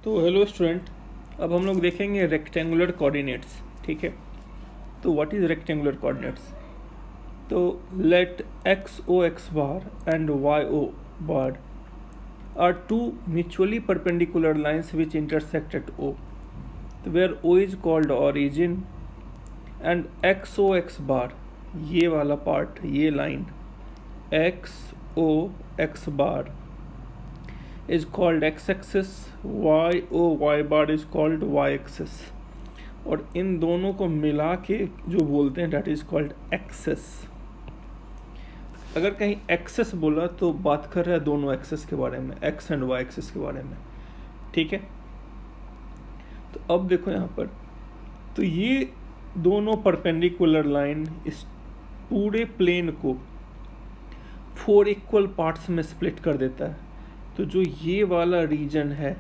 तो hello student, अब हम लोग देखेंगे रेक्टेंगुलर कोऑर्डिनेट्स। ठीक है, तो व्हाट इज़ रेक्टेंगुलर कोऑर्डिनेट्स? तो let X O X bar and Y O bar are two mutually perpendicular lines which intersect at O, where O is called origin and X O X bar, ये वाला part, ये line X O X bar is called x-axis, y bar is called y-axis, और इन दोनों को मिला के जो बोलते हैं that is called axis। अगर कहीं एक्सेस बोला तो बात कर रहा है दोनों एक्सेस के बारे में, x एंड y एक्सेस के बारे में। ठीक है, तो अब देखो यहाँ पर, तो ये दोनों परपेंडिकुलर लाइन इस पूरे प्लेन को 4 इक्वल पार्ट्स में स्प्लिट कर देता है। तो जो ये वाला रीजन है,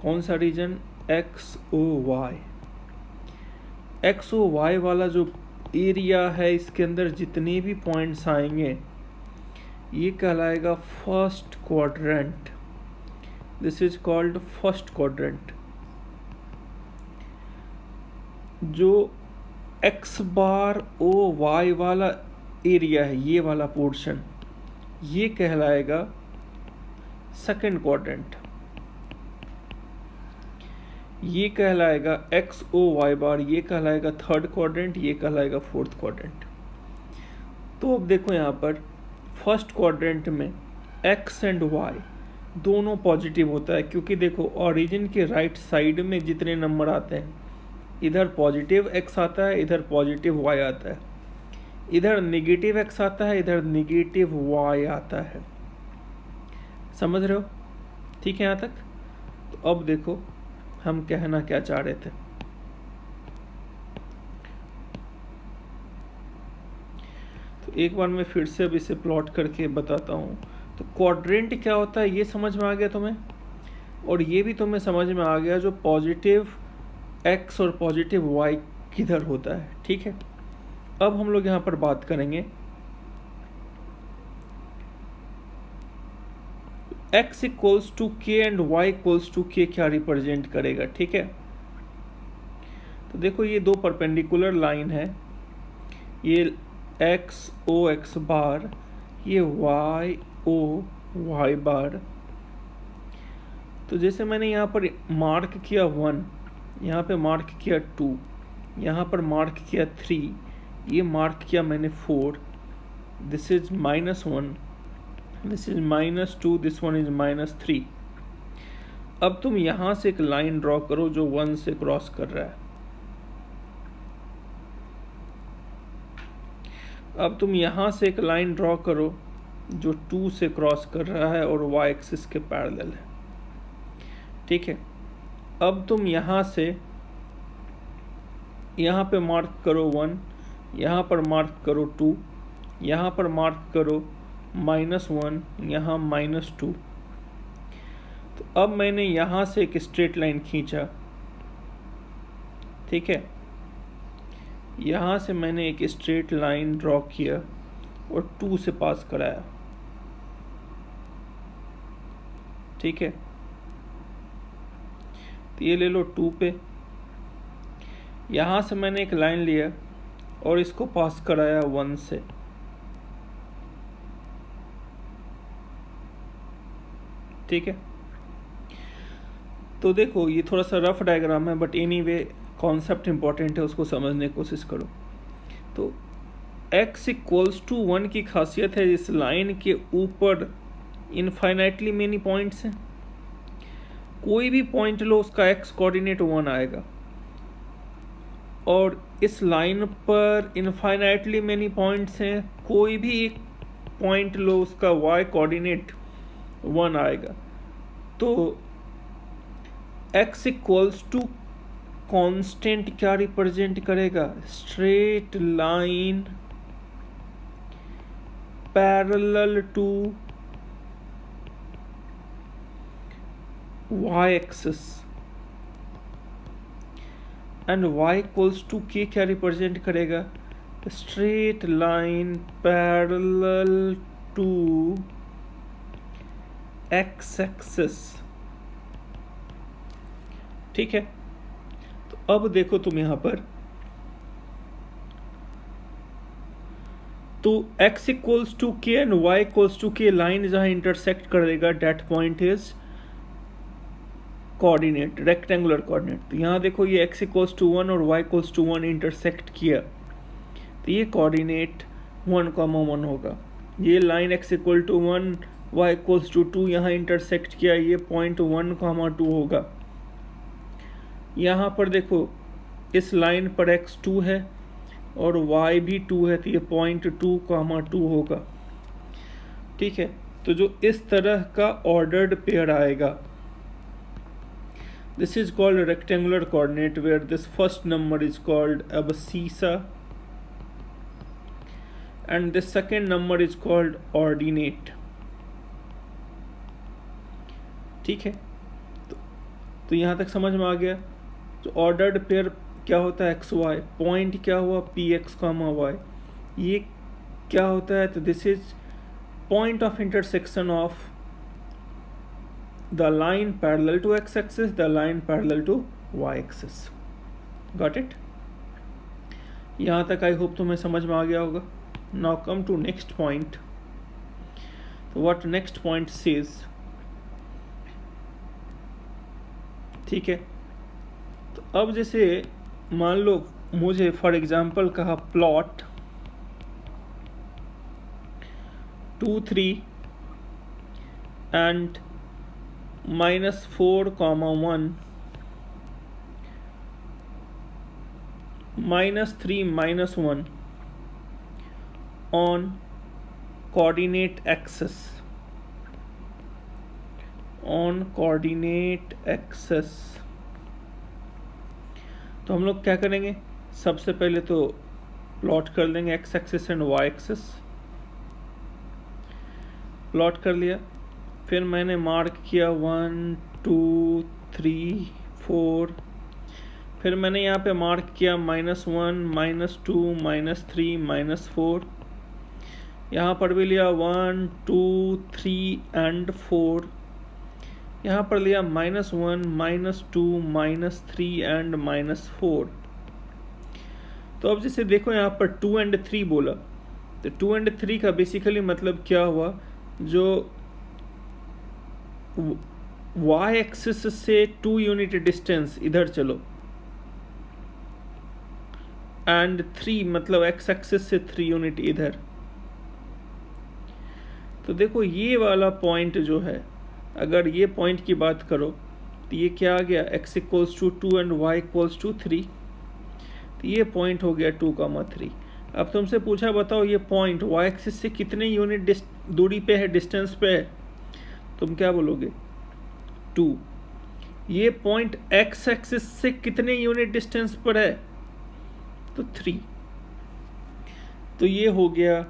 कौन सा region? X O Y. X O Y वाला जो एरिया है, इसके अंदर जितने भी पॉइंट्स आएंगे ये कहलाएगा first quadrant. This is called first quadrant. जो एक्स बार ओ वाई वाला एरिया है, ये वाला पोर्शन, ये कहलाएगा सेकेंड क्वाड्रेंट। ये कहलाएगा एक्स ओ वाई बार, ये कहलाएगा थर्ड क्वाड्रेंट, ये कहलाएगा फोर्थ क्वाड्रेंट। तो अब देखो यहाँ पर फर्स्ट क्वाड्रेंट में एक्स एंड वाई दोनों पॉजिटिव होता है, क्योंकि देखो ओरिजिन के राइट साइड में जितने नंबर आते हैं, इधर पॉजिटिव एक्स आता है, इधर पॉजिटिव वाई आता है, इधर नेगेटिव एक्स आता है, इधर नेगेटिव वाई आता है। समझ रहे हो? ठीक है यहाँ तक? तो अब देखो हम कहना क्या चाह रहे थे। तो एक बार मैं फिर से अब इसे प्लॉट करके बताता हूँ। तो क्वाड्रेंट क्या होता है ये समझ में आ गया तुम्हें, और ये भी तुम्हें समझ में आ गया जो पॉजिटिव एक्स और पॉजिटिव वाई किधर होता है। ठीक है, अब हम लोग यहाँ पर बात करेंगे x इक्वल्स टू के एंड y इक्वल्स टू के क्या रिप्रेजेंट करेगा। ठीक है, तो देखो ये दो परपेंडिकुलर लाइन है, ये x o x बार, ये y o y बार। तो जैसे मैंने यहाँ पर मार्क किया 1, यहाँ पे मार्क किया 2, यहाँ पर मार्क किया 3, ये मार्क किया मैंने 4, this is -1, this is -2, this one is -3। अब तुम यहां से एक लाइन ड्रॉ करो जो 1 से क्रॉस कर रहा है। अब तुम यहां से एक लाइन ड्रॉ करो जो 2 से क्रॉस कर रहा है और y एक्सिस के पैरेलल है। ठीक है, अब तुम यहां से यहाँ पे मार्क करो 1, यहाँ पर मार्क करो 2, यहाँ पर मार्क करो -1, यहाँ -2। तो अब मैंने यहाँ से एक स्ट्रेट लाइन खींचा। ठीक है, यहाँ से मैंने एक स्ट्रेट लाइन ड्रॉ किया और 2 से पास कराया। ठीक है, तो ये ले लो 2 पे, यहाँ से मैंने एक लाइन लिया और इसको पास कराया 1 से। ठीक है, तो देखो ये थोड़ा सा रफ डायग्राम है, बट एनीवे कॉन्सेप्ट इंपॉर्टेंट है, उसको समझने की कोशिश करो। तो x इक्वल्स टू 1 की खासियत है, इस लाइन के ऊपर इनफाइनाइटली मेनी पॉइंट्स हैं। कोई भी पॉइंट लो उसका x कोऑर्डिनेट 1 आएगा, और इस लाइन पर इनफाइनाइटली मेनी पॉइंट्स हैं, कोई भी एक पॉइंट लो उसका y कोऑर्डिनेट 1 आएगा। तो x इक्वल्स टू कांस्टेंट क्या रिप्रेजेंट करेगा? Straight line parallel to y axis, and y equals to k क्या रिप्रेजेंट करेगा? Straight line parallel to x axis. ठीक है। तो अब देखो तुम यहाँ पर, तो x इक्वल्स टू के एंड y इक्वल्स टू के लाइन जहाँ इंटरसेक्ट करेगा date point is coordinate, rectangular coordinate. तो यहाँ देखो ये x इक्वल्स टू 1 और y इक्वल्स टू 1 इंटरसेक्ट किया, तो ये कोऑर्डिनेट 1,1 होगा। ये line x equal to 1 y equals to 2 यहाँ इंटरसेक्ट किया, ये पॉइंट 1,2 होगा। यहाँ पर देखो इस लाइन पर x 2 है और y भी 2 है, तो ये पॉइंट 2,2 होगा। ठीक है, तो जो इस तरह का ऑर्डर्ड पेयर आएगा, this is called a rectangular coordinate where this first number is called abscissa and the second number is called ordinate। ठीक है, तो यहाँ तक समझ में आ गया। तो ऑर्डर्ड पेयर क्या होता है, एक्स वाई, पॉइंट क्या हुआ पी एक्स कामा वाई, ये क्या होता है, तो this is point of intersection of the line parallel to x-axis, the line parallel to y-axis। Got it? यहाँ तक आई होप तुम्हें समझ में आ गया होगा। Now come to next point। तो what next point says, ठीक है, तो अब जैसे मान लो मुझे फॉर एग्जाम्पल कहा plot 2, 3 and -4, 1 -3 -1 on coordinate axis, on coordinate axis। तो हम लोग क्या करेंगे, सबसे पहले तो प्लॉट कर लेंगे x axis and y axis. Plot कर लिया, फिर मैंने मार्क किया 1 2 3 4, फिर मैंने यहाँ पे मार्क किया -1 -2 -3 -4, यहाँ पर भी लिया 1 2 3 एंड 4, यहाँ पर लिया -1 -2 -3 एंड -4। तो अब जैसे देखो यहाँ पर 2 एंड 3 बोला, तो 2 एंड 3 का बेसिकली मतलब क्या हुआ, जो y एक्सिस से 2 यूनिट डिस्टेंस इधर चलो एंड 3 मतलब x एक्सिस से 3 यूनिट इधर। तो देखो ये वाला पॉइंट जो है, अगर ये पॉइंट की बात करो तो ये क्या आ गया, x equals to 2 and y equals to 3, तो ये पॉइंट हो गया 2,3। अब तुमसे पूछा बताओ ये पॉइंट y एक्सिस से कितने यूनिट दूरी पे है, डिस्टेंस पे है, तुम क्या बोलोगे 2। ये पॉइंट x एक्सिस से कितने यूनिट डिस्टेंस पर है, तो 3। तो ये हो गया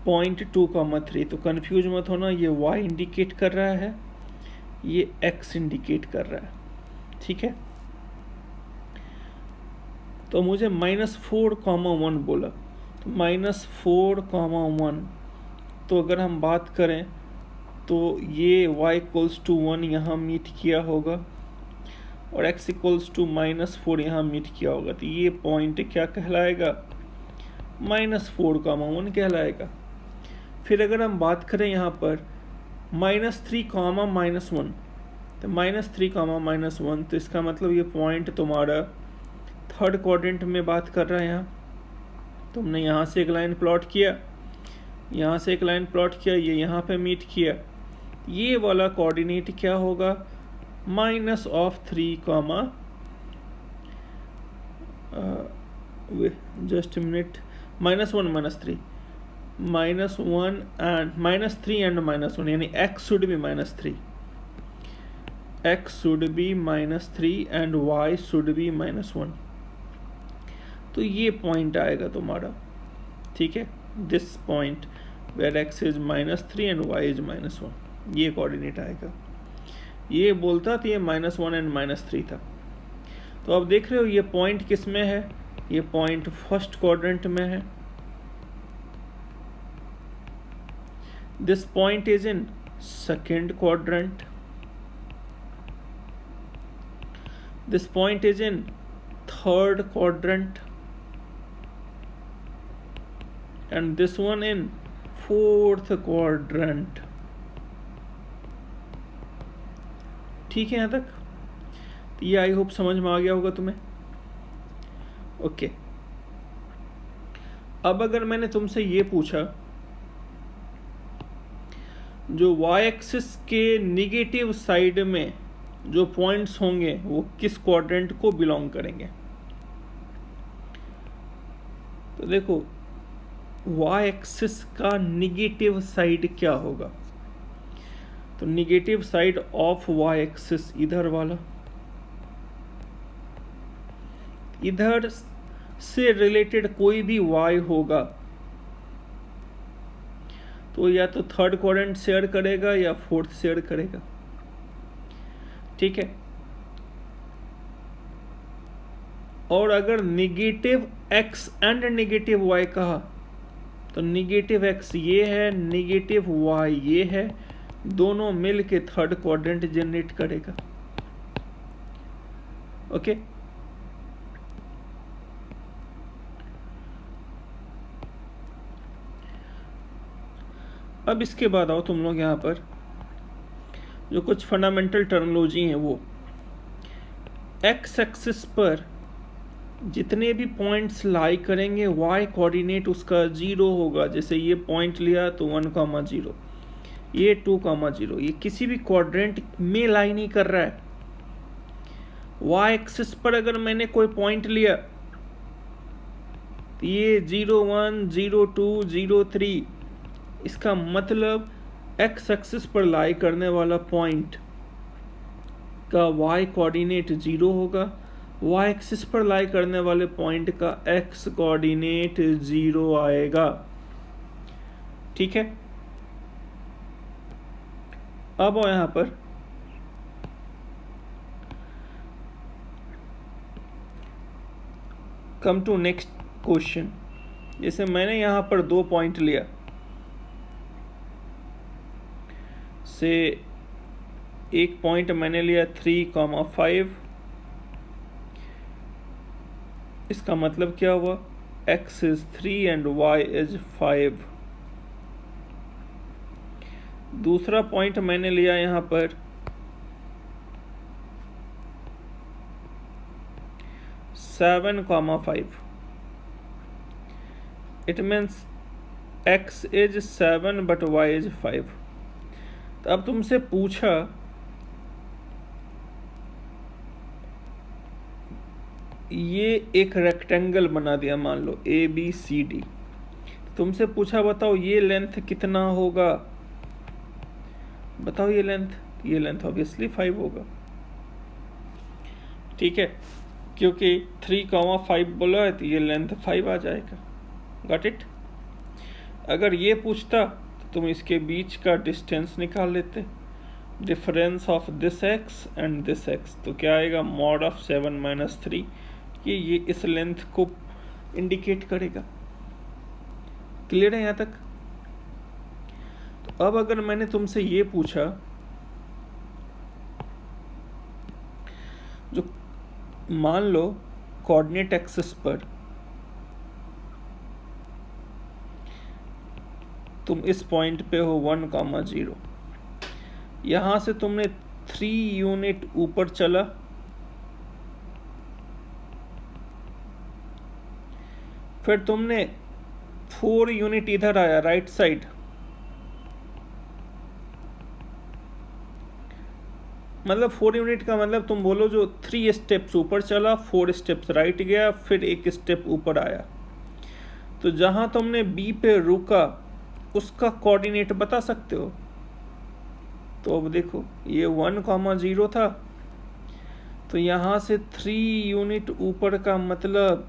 पॉइंट 2,3। तो कंफ्यूज मत होना, ये y इंडिकेट कर रहा है, ये x इंडिकेट कर रहा है। ठीक है, तो मुझे -4,1 बोला, तो -4,1, तो अगर हम बात करें तो ये y इक्वल्स टू 1 यहाँ मीट किया होगा और x इक्वल्स टू -4 यहाँ मीट किया होगा, तो ये पॉइंट क्या कहलाएगा, -4,1 कहलाएगा। फिर अगर हम बात करें यहाँ पर -3,-1, तो -3,-1, तो इसका मतलब ये पॉइंट तुम्हारा थर्ड क्वाड्रेंट में बात कर रहा है। यहाँ तुमने यहाँ से एक लाइन प्लॉट किया, यहाँ से एक लाइन प्लॉट किया, ये यहाँ पे मीट किया, ये वाला कोऑर्डिनेट क्या होगा, -3, जस्ट मिनट, -1 -3 -1 एंड -3 एंड -1, यानी x should be -3, x should be -3 and y should be -1। तो ये पॉइंट आएगा तुम्हारा। ठीक है, this point where x is -3 and y is -1, ये कोऑर्डिनेट आएगा। ये बोलता था ये -1 एंड -3 था। तो अब देख रहे हो ये पॉइंट किस में है, ये पॉइंट फर्स्ट क्वाड्रेंट में है। This point is in second quadrant This point is in third quadrant and this one in fourth quadrant. ठीक है यहाँ तक? ये आई होप समझ में आ गया होगा तुम्हें. ओके. अब अगर मैंने तुमसे ये पूछा जो y एक्सिस के निगेटिव साइड में जो पॉइंट्स होंगे वो किस क्वाड्रेंट को बिलोंग करेंगे. तो देखो y एक्सिस का निगेटिव साइड क्या होगा. तो negative side of y axis इधर वाला, इधर से रिलेटेड कोई भी y होगा तो या तो थर्ड क्वाड्रेंट शेयर करेगा या फोर्थ शेयर करेगा. ठीक है. और अगर negative x and negative y कहा तो निगेटिव x ये है, निगेटिव y ये है, दोनों मिल के थर्ड क्वाड्रेंट जनरेट करेगा. ओके. अब इसके बाद आओ तुम लोग यहाँ पर जो कुछ फंडामेंटल टर्मिनोलॉजी हैं वो एक्स एक्सिस पर जितने भी पॉइंट्स लाई करेंगे वाई कोऑर्डिनेट उसका 0 होगा. जैसे ये पॉइंट लिया तो 1,0, ये 2,0, ये किसी भी क्वाड्रेंट में लाई नहीं कर रहा है. वाई एक्सिस पर अगर मैंने कोई पॉइंट लिया तो ये 0,1, 0,2, 0,3, इसका मतलब एक्स एक्सिस पर लाई करने वाला पॉइंट का वाई कोऑर्डिनेट 0 होगा, वाई एक्सिस पर लाई करने वाले पॉइंट का एक्स कोऑर्डिनेट 0 आएगा. ठीक है. अब यहाँ पर कम टू नेक्स्ट क्वेश्चन. जैसे मैंने यहाँ पर 2 पॉइंट लिया, से एक पॉइंट मैंने लिया 3,5. इसका मतलब क्या हुआ, x is 3 and y is 5. दूसरा पॉइंट मैंने लिया यहाँ पर 7,5. It means x is 7 but y is 5. तो अब तुमसे पूछा ये एक रेक्टेंगल बना दिया, मान लो ABCD. तुमसे पूछा बताओ ये लेंथ कितना होगा, बताओ ये लेंथ ऑब्वियसली 5 होगा. ठीक है, क्योंकि 3,5 बोला है तो ये लेंथ 5 आ जाएगा. Got it. अगर ये पूछता तो तुम इसके बीच का डिस्टेंस निकाल लेते, difference of this x and this x. तो क्या आएगा, मॉड ऑफ 7 - 3. ये इस लेंथ को इंडिकेट करेगा. क्लियर है यहाँ तक. तो अब अगर मैंने तुमसे ये पूछा जो मान लो कोऑर्डिनेट एक्सिस पर तुम इस पॉइंट पे हो 1,0, यहां से तुमने 3 यूनिट ऊपर चला, फिर तुमने 4 यूनिट इधर आया राइट साइड, मतलब 4 यूनिट का मतलब तुम बोलो जो 3 स्टेप्स ऊपर चला, 4 स्टेप्स राइट गया, फिर 1 स्टेप ऊपर आया. तो जहां तुमने बी पे रुका उसका कोऑर्डिनेट बता सकते हो. तो अब देखो ये 1,0 था, तो यहाँ से 3 यूनिट ऊपर का मतलब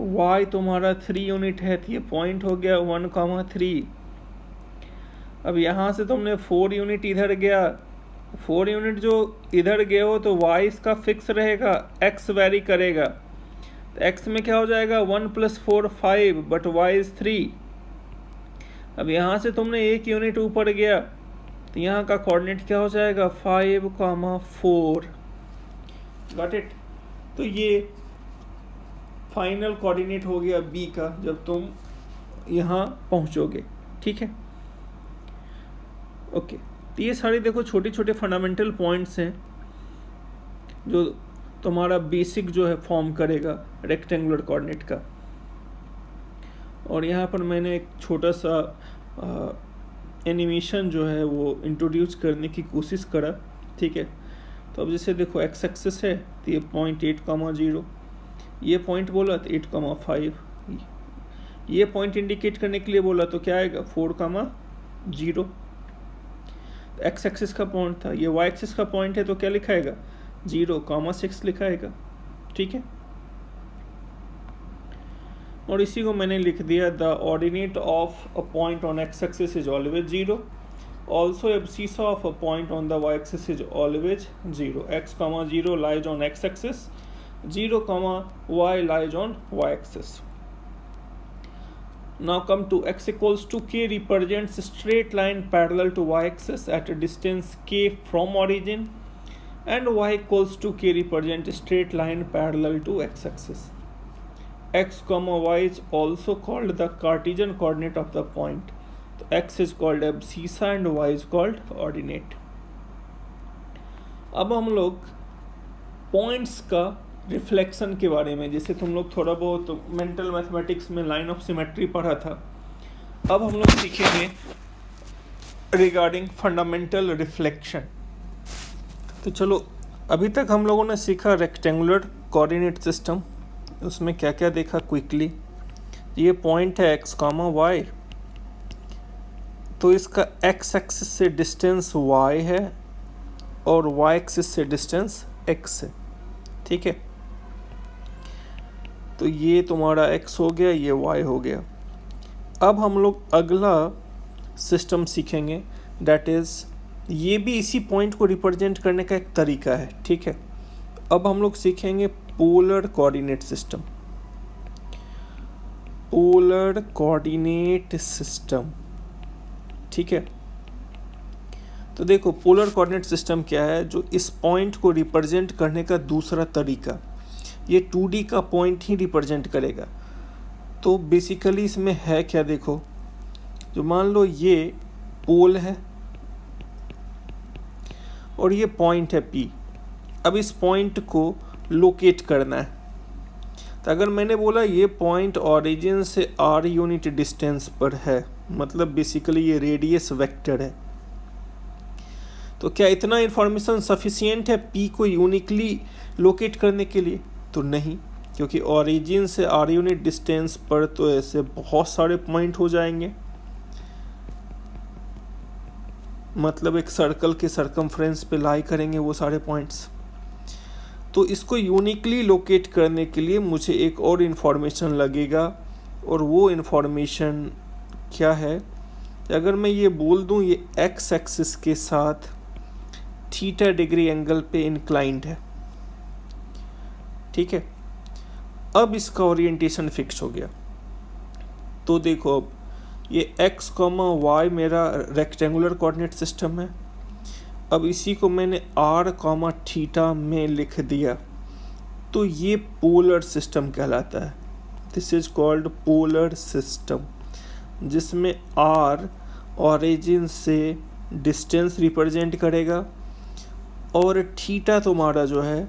y तुम्हारा 3 यूनिट है, तो ये पॉइंट हो गया 1,3. अब यहाँ से तुमने 4 यूनिट इधर गया, 4 यूनिट जो इधर गए हो तो y इसका फिक्स रहेगा, x वेरी करेगा. तो x में क्या हो जाएगा, 1 + 4 5 बट y is 3. अब यहाँ से तुमने 1 यूनिट ऊपर गया तो यहाँ का कोऑर्डिनेट क्या हो जाएगा, 5,4. Got it. तो ये फाइनल कोऑर्डिनेट हो गया बी का जब तुम यहाँ पहुँचोगे, ठीक है। ओके, तो ये सारे देखो छोटे छोटे फंडामेंटल पॉइंट्स हैं जो तुम्हारा बेसिक जो है फॉर्म करेगा रेक्टेंगुलर कोऑर्डिनेट का। और यहाँ पर मैंने एक छोटा सा एनिमेशन जो है वो इंट्रोड्यूस करने की कोशिश करा, ठीक है। तो अब जैसे देखो एक्स एक्सिस है तो ये पॉइंट 8,0, ये पॉइंट बोला तो 8,5, ये पॉइंट इंडिकेट करने के लिए बोला तो क्या आएगा 4,0। एक्स एक्सिस का पॉइंट था, ये वाई एक्सिस का पॉइंट है तो क्या लिखाएगा 0,6 लिखाएगा, ठीक है। और इसी को मैंने लिख दिया the ordinate of a point on x axis is always 0, also abscissa of a point on the y axis is always 0, x,0 lies on x axis, 0, y lies on y axis. Now come to x equals to k represents straight line parallel to y axis at a distance k from origin, and y equals to k represents straight line parallel to x axis. X, y is also called the Cartesian coordinate of the point. So x is called abscissa and y is called ordinate. अब हम लोग points का reflection के बारे में, जैसे तुम लोग थोड़ा बहुत मेंटल मैथमेटिक्स में लाइन ऑफ सिमेट्री पढ़ा था, अब हम लोग सीखेंगे रिगार्डिंग फंडामेंटल रिफ्लेक्शन। तो चलो, अभी तक हम लोगों ने सीखा रेक्टेंगुलर कोऑर्डिनेट सिस्टम, उसमें क्या क्या देखा क्विकली। ये पॉइंट है x, y, तो इसका x एक्सिस से डिस्टेंस y है और y एक्सिस से डिस्टेंस x है, ठीक है। तो ये तुम्हारा x हो गया, ये y हो गया। अब हम लोग अगला सिस्टम सीखेंगे, दैट इज़ ये भी इसी पॉइंट को रिप्रेजेंट करने का एक तरीका है, ठीक है। अब हम लोग सीखेंगे polar coordinate system, polar coordinate system, ठीक है। तो देखो पोलर कोऑर्डिनेट सिस्टम क्या है, जो इस पॉइंट को रिप्रेजेंट करने का दूसरा तरीका, ये 2D का पॉइंट ही रिप्रेजेंट करेगा। तो बेसिकली इसमें है क्या, देखो, जो मान लो ये पोल है और ये पॉइंट है P। अब इस पॉइंट को लोकेट करना है, तो अगर मैंने बोला ये पॉइंट ओरिजिन से r यूनिट डिस्टेंस पर है, मतलब बेसिकली ये रेडियस वेक्टर है, तो क्या इतना इन्फॉर्मेशन सफिशिएंट है P को यूनिकली लोकेट करने के लिए? तो नहीं, क्योंकि ओरिजिन से r यूनिट डिस्टेंस पर तो ऐसे बहुत सारे पॉइंट हो जाएंगे, मतलब एक सर्कल के सर्कमफ्रेंस पे लाई करेंगे वो सारे पॉइंट्स। तो इसको यूनिकली लोकेट करने के लिए मुझे एक और इन्फॉर्मेशन लगेगा, और वो इन्फॉर्मेशन क्या है, अगर मैं ये बोल दूं ये एक्स एक्सिस के साथ थीटा डिग्री एंगल पे इंक्लाइंड है, ठीक है। अब इसका ओरिएंटेशन फिक्स हो गया। तो देखो, अब ये x, y मेरा रेक्टेंगुलर कोऑर्डिनेट सिस्टम है। अब इसी को मैंने r, थीटा में लिख दिया, तो ये पोलर सिस्टम कहलाता है। This is called polar system, जिसमें r ओरिजिन से डिस्टेंस रिप्रेजेंट करेगा और थीटा तुम्हारा जो है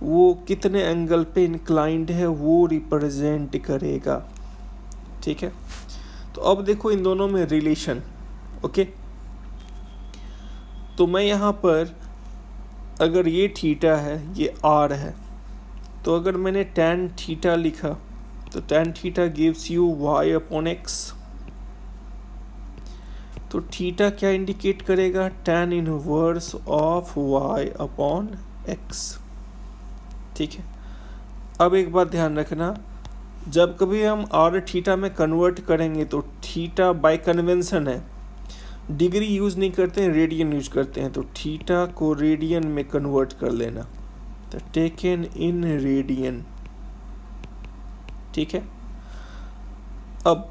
वो कितने एंगल पे इंक्लाइंड है वो रिप्रेजेंट करेगा, ठीक है। तो अब देखो इन दोनों में रिलेशन, ओके। तो मैं यहाँ पर अगर ये थीटा है, ये r है, तो अगर मैंने tan थीटा लिखा तो tan theta gives you y upon x। तो थीटा क्या इंडिकेट करेगा, tan inverse of y upon x, ठीक है। अब एक बात ध्यान रखना, जब कभी हम r थीटा में कन्वर्ट करेंगे तो थीटा बाय कन्वेंशन है, डिग्री यूज़ नहीं करते हैं, रेडियन यूज करते हैं, तो थीटा को रेडियन में कन्वर्ट कर लेना, तो टेकन इन रेडियन, ठीक है। अब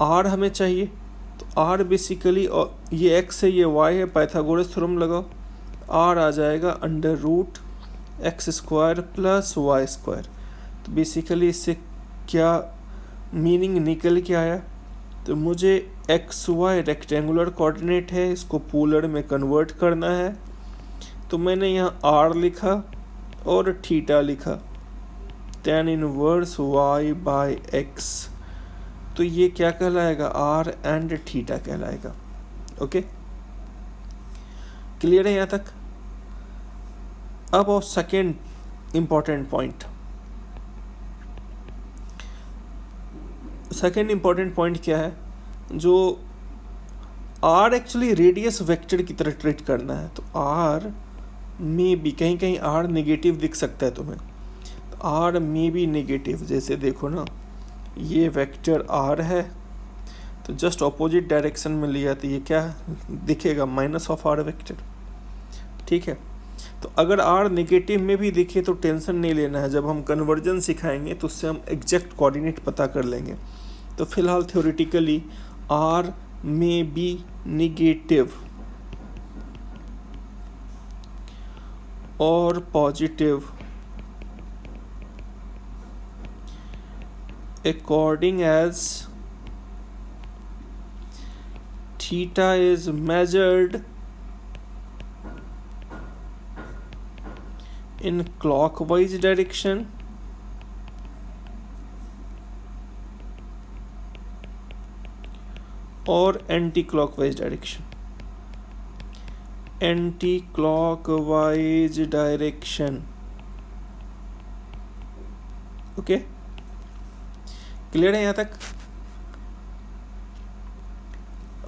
r हमें चाहिए, तो r बेसिकली, और ये x है ये y है, पाइथागोरस थ्योरम लगाओ, r आ जाएगा under root x square plus Y square. तो बेसिकली इससे क्या मीनिंग निकल के आया, तो मुझे एक्स वाई रेक्टेंगुलर कोऑर्डिनेट है, इसको पोलर में कन्वर्ट करना है। तो मैंने यहाँ आर लिखा और थीटा लिखा, tan inverse y by x. तो ये क्या कहलाएगा, आर एंड थीटा कहलाएगा। ओके, क्लियर है यहाँ तक। अब और second important point, second important point क्या है, जो आर एक्चुअली रेडियस वेक्टर की तरह ट्रीट करना है। तो आर में भी कहीं कहीं आर नेगेटिव दिख सकता है तुम्हें, तो आर में भी नेगेटिव, जैसे देखो ना ये वेक्टर आर है, तो जस्ट ऑपोजिट डायरेक्शन में लिया तो ये क्या दिखेगा, माइनस ऑफ आर वेक्टर। ठीक है, तो अगर आर नेगेटिव में भी दिखे तो टेंशन नहीं लेना है, जब हम कन्वर्जन सिखाएंगे तो उससे हम एग्जैक्ट कोऑर्डिनेट पता कर लेंगे। तो फिलहाल थ्योरेटिकली आर में बी नेगेटिव और positive according as theta is measured in clockwise direction और anti-clockwise direction, anti-clockwise direction। Okay, clear है यहाँ तक।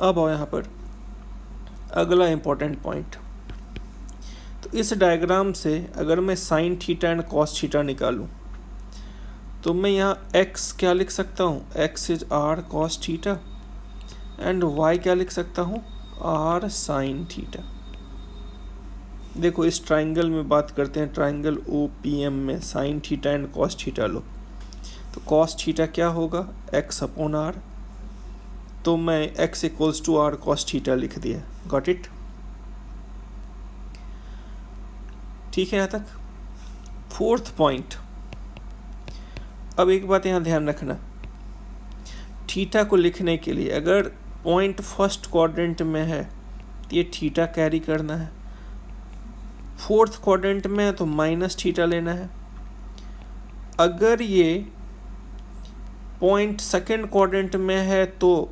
अब आओ यहाँ पर अगला इंपॉर्टेंट पॉइंट। तो इस डायग्राम से अगर मैं sign theta and cos theta निकालूं तो मैं यहाँ x क्या लिख सकता हूँ, x is r cos theta, and y क्या लिख सकता हूँ, r साइन थीटा। देखो इस ट्राइंगल में बात करते हैं, ट्राइंगल OPM में sine theta and cos theta लो, तो कॉस थीटा क्या होगा, x अपॉन r। तो मैं x equals to r cos theta लिख दिया, गॉट इट। ठीक है यहाँ तक। फोर्थ पॉइंट, अब एक बात यहाँ ध्यान रखना, थीटा को लिखने के लिए अगर पॉइंट फर्स्ट क्वाड्रेंट में है तो ये थीटा कैरी करना है, फोर्थ क्वाड्रेंट में है तो माइनस थीटा लेना है। अगर ये पॉइंट सेकेंड क्वाड्रेंट में है तो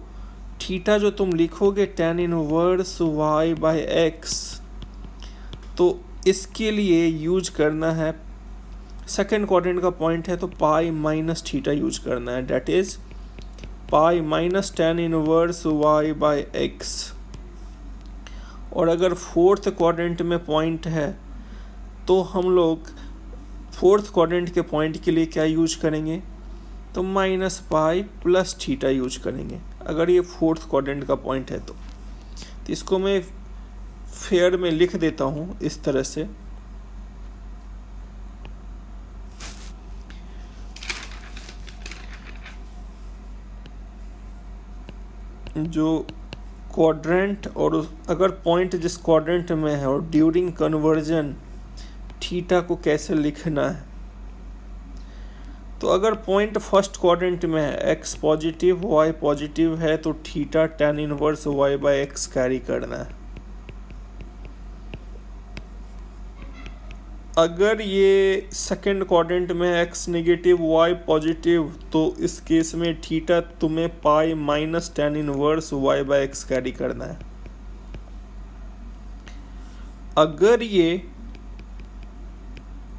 थीटा जो तुम लिखोगे tan inverse y by x, तो इसके लिए यूज करना है, सेकेंड क्वाड्रेंट का पॉइंट है तो पाई माइनस थीटा यूज करना है, that is pi minus tan inverse y by x. और अगर फोर्थ क्वाड्रेंट में पॉइंट है तो हम लोग फोर्थ क्वाड्रेंट के पॉइंट के लिए क्या यूज करेंगे, तो minus pi plus theta use करेंगे, अगर ये फोर्थ क्वाड्रेंट का पॉइंट है तो इसको मैं फेयर में लिख देता हूँ इस तरह से। जो क्वाड्रेंट और अगर पॉइंट जिस क्वाड्रेंट में है और ड्यूरिंग कन्वर्जन थीटा को कैसे लिखना है, तो अगर पॉइंट फर्स्ट क्वाड्रेंट में है x पॉजिटिव y पॉजिटिव है तो theta tan inverse y by x carry करना है। अगर ये सेकेंड क्वाड्रेंट में x नेगेटिव y पॉजिटिव तो इस केस में थीटा तुम्हें pi minus tan inverse y by x carry करना है। अगर ये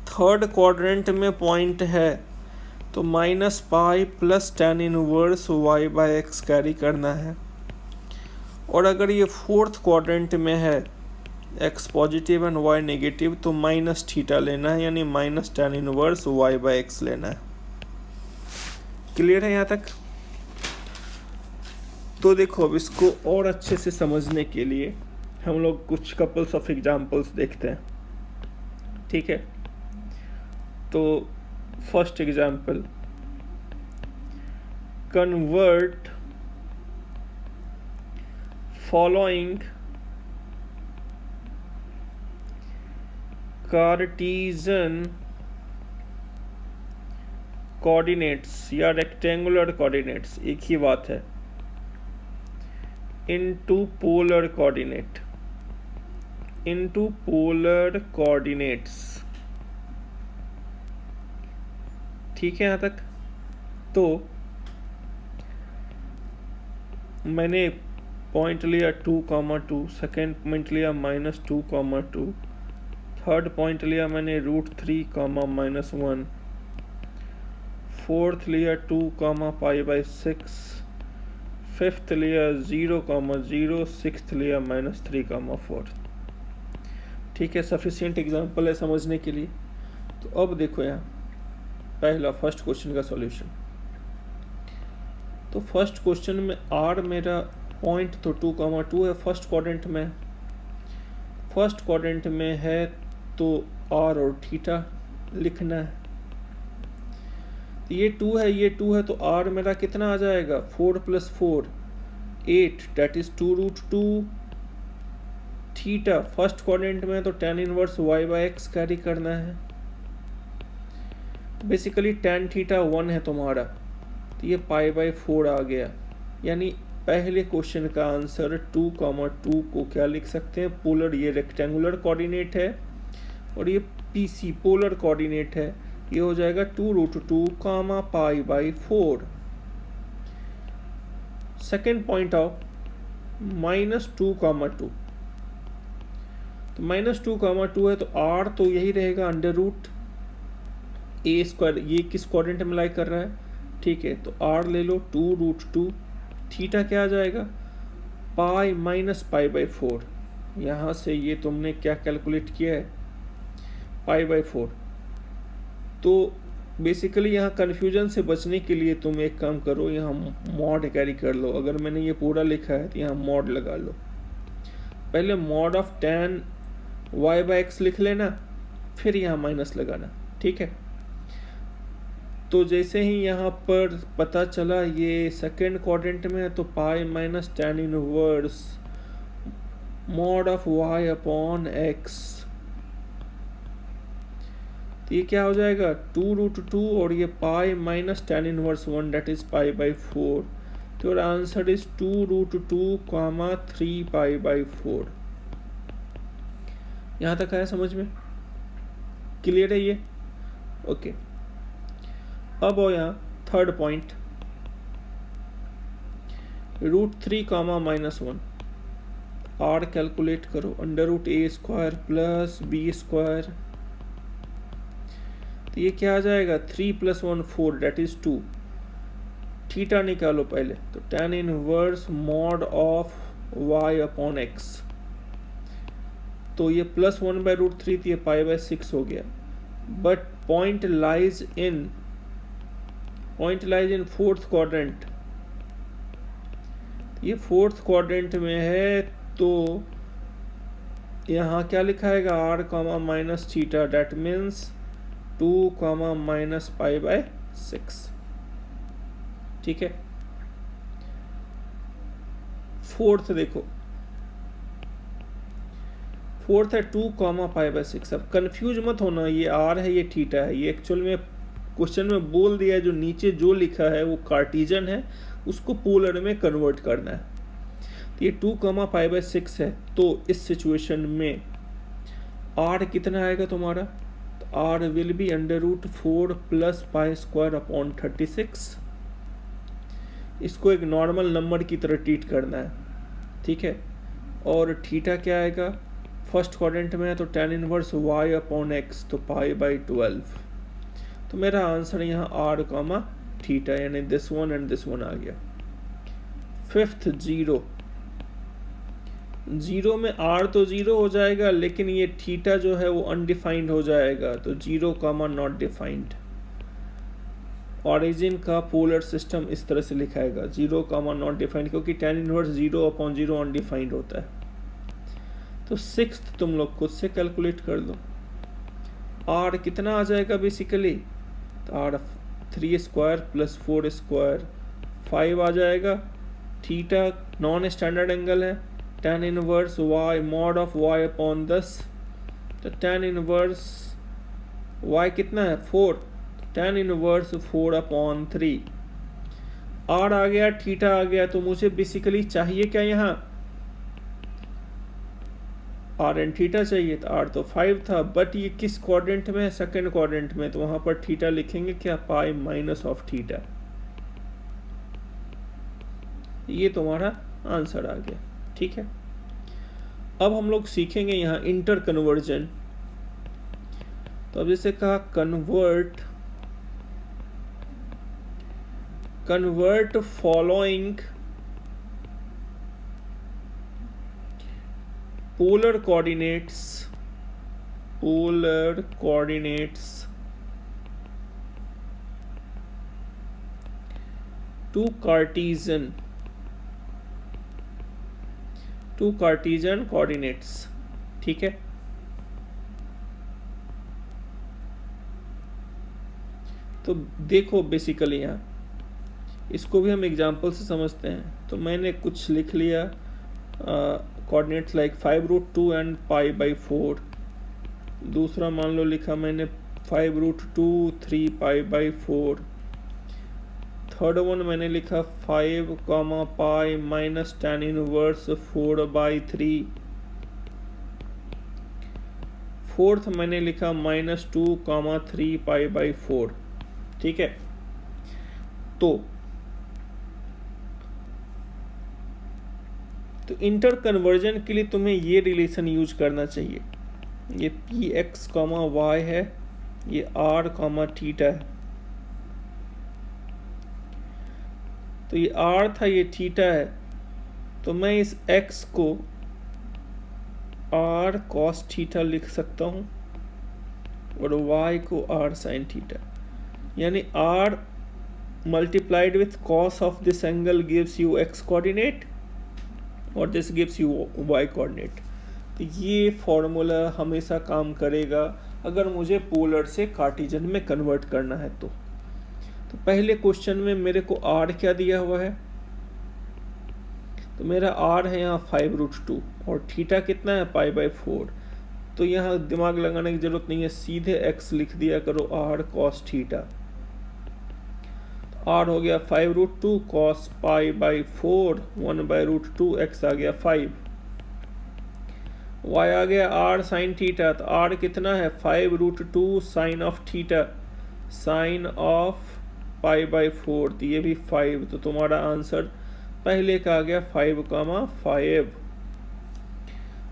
थर्ड क्वाड्रेंट में पॉइंट है तो minus pi plus tan inverse y by x carry करना है। और अगर ये फोर्थ क्वाड्रेंट में है x positive and y negative तो माइनस थीटा लेना है, यानी minus tan inverse y by x लेना है। क्लियर है यहाँ तक। तो देखो अब इसको और अच्छे से समझने के लिए हम लोग कुछ कपल्स ऑफ एग्जांपल्स देखते हैं, ठीक है। तो first example, convert following Cartesian coordinates या रेक्टेंगुलर कोऑर्डिनेट्स एक ही बात है, into polar coordinate, into polar coordinates. ठीक है यहाँ तक? तो मैंने पॉइंट लिया 2,2, सेकेंड पॉइंट लिया -2,2, थर्ड पॉइंट लिया मैंने √3, फोर्थ लिया 2, π/6, फिफ्थ लिया 0,0, सिक्स्थ लिया -3,4। ठीक है, सफिशिएंट एग्जाम्पल है समझने के लिए। तो अब देखो यहाँ पहला फर्स्ट क्वेश्चन का सॉल्यूशन। तो फर्स्ट क्वेश्चन में आर मेरा पॉइंट तो 2,2 है फर्स्ट क्वाड्रेंट में, फर्स्ट क्वाड्रेंट में है तो आर और थीटा लिखना है। तो ये 2 है, ये 2 है, तो आर मेरा कितना आ जाएगा 4 + 4 8, that is 2√2। Theta first quadrant में तो tan इनवर्स y/x कैरी करना है। बेसिकली tan थीटा 1 है तुम्हारा, तो ये π/4 आ गया। यानी पहले क्वेश्चन का आंसर 2,2 को क्या लिख सकते हैं, पोलर, ये रेक्टेंगुलर कोऑर्डिनेट है और ये PC पोलर कोऑर्डिनेट है, ये हो जाएगा 2√2, π/4। सेकेंड पॉइंट आओ -2,2, तो -2,2 है तो r तो यही रहेगा √a²। ये किस क्वाड्रेंट में लाई कर रहा है? ठीक है, तो r ले लो 2√2, थीटा क्या आ जाएगा π-π/4। यहाँ से ये तुमने क्या कैलकुलेट किया है π/4। तो बेसिकली यहाँ कन्फ्यूजन से बचने के लिए तुम एक काम करो, यहाँ मॉड कैरी कर लो। अगर मैंने ये पूरा लिखा है तो यहाँ मॉड लगा लो। पहले मॉड ऑफ tan y/x लिख लेना, फिर यहाँ माइनस लगाना। ठीक है, तो जैसे ही यहाँ पर पता चला ये सेकेंड क्वाड्रेंट में है तो pi minus tan inverse mod of y/x, तो ये क्या हो जाएगा 2√2 और ये pi minus tan inverse 1 that is π/4। तो आंसर इज 2√2, 3 π/4। यहाँ तक आया समझ में? क्लियर है ये? ओके, अब हो यहाँ थर्ड पॉइंट √3, -1। r कैलकुलेट करो, √a² + b²। तो ये क्या आ जाएगा 3 + 1 4 डेट इज 2। थीटा निकालो पहले, तो tan inverse mod of y/x, तो ये +1/√3, तो ये π/6 हो गया। But point lies in fourth quadrant, ये फोर्थ क्वाड्रेंट में है तो यहाँ क्या लिखाएगा r, -θ, डेट मीन्स 2, -π/6। ठीक है, फोर्थ देखो, फोर्थ है 2, π/6। अब कंफ्यूज मत होना, ये r है, ये थीटा है। ये एक्चुअल में क्वेश्चन में बोल दिया है, जो नीचे जो लिखा है वो कार्टीजन है, उसको पोलर में कन्वर्ट करना है। तो ये 2, π/6 है, तो इस सिचुएशन में r कितना आएगा तुम्हारा? तो r विल बी √4 + π² 36। इसको एक नॉर्मल नंबर की तरह ट्रीट करना है। ठीक है, और थीटा क्या आएगा? फर्स्ट क्वाड्रेंट में है तो tan इनवर्स y/x, तो π/12। तो मेरा आंसर यहाँ r, थीटा, यानी this one and this one आ गया। फिफ्थ 0 में r तो 0 हो जाएगा, लेकिन ये थीटा जो है वो अनडिफाइंड हो जाएगा, तो 0, नॉट डिफाइंड। ऑरिजिन का पोलर सिस्टम इस तरह से लिखाएगा 0, नॉट डिफाइंड, क्योंकि tan इनवर्स 0/0 अनडिफाइंड होता है। तो सिक्स्थ तुम लोग खुद से कैलकुलेट कर लो, r कितना आ जाएगा बेसिकली? तो r 3² + 4² 5 आ जाएगा। थीटा नॉन स्टैंडर्ड एंगल है, tan inverse y mod of y/10, तो tan इनवर्स y कितना है 4, tan इनवर्स 4/3। r आ गया, थीटा आ गया, तो मुझे बेसिकली चाहिए क्या यहाँ r एंड थीटा चाहिए। तो r तो 5 था, बट ये किस क्वाड्रेंट में है, सेकंड क्वाड्रेंट में, तो वहां पर थीटा लिखेंगे क्या पाई माइनस ऑफ थीटा। ये तुम्हारा आंसर आ गया। ठीक है, अब हम लोग सीखेंगे यहाँ इंटर कन्वर्जन। तो अब जैसे कहा convert following polar coordinates to Cartesian coordinates। ठीक है, तो देखो बेसिकली यहाँ इसको भी हम एग्जांपल से समझते हैं। तो मैंने कुछ लिख लिया कोऑर्डिनेट्स लाइक 5√2 एंड π/4। दूसरा मान लो लिखा मैंने 5√2 3π/4। थर्ड वन मैंने लिखा 5, π माइनस tan इनवर्स 4/3। फोर्थ मैंने लिखा -2, 3π/4। ठीक है, तो इंटर कन्वर्जन के लिए तुम्हें ये रिलेशन यूज करना चाहिए। ये px, y है, ये r, थीटा है। तो ये r था, ये थीटा है, तो मैं इस x को r cos थीटा लिख सकता हूँ और y को r sin थीटा। यानी r multiplied with cos of this angle gives you x coordinate और this gives you y coordinate. तो ये फॉर्मूला हमेशा काम करेगा अगर मुझे पोलर से कार्टेशियन में कन्वर्ट करना है। तो पहले क्वेश्चन में मेरे को r क्या दिया हुआ है, तो मेरा r है यहाँ 5√2 और थीटा कितना है π/4। तो यहाँ दिमाग लगाने की जरूरत नहीं है, सीधे x लिख दिया करो r cos थीटा। r हो गया 5√2 cos π/4 1/√2, x आ गया 5। y आ गया r sin थीटा, तो r कितना है 5√2 sin of theta, sin of π/4, तो ये भी 5। तो तुम्हारा आंसर पहले का आ गया 5, 5।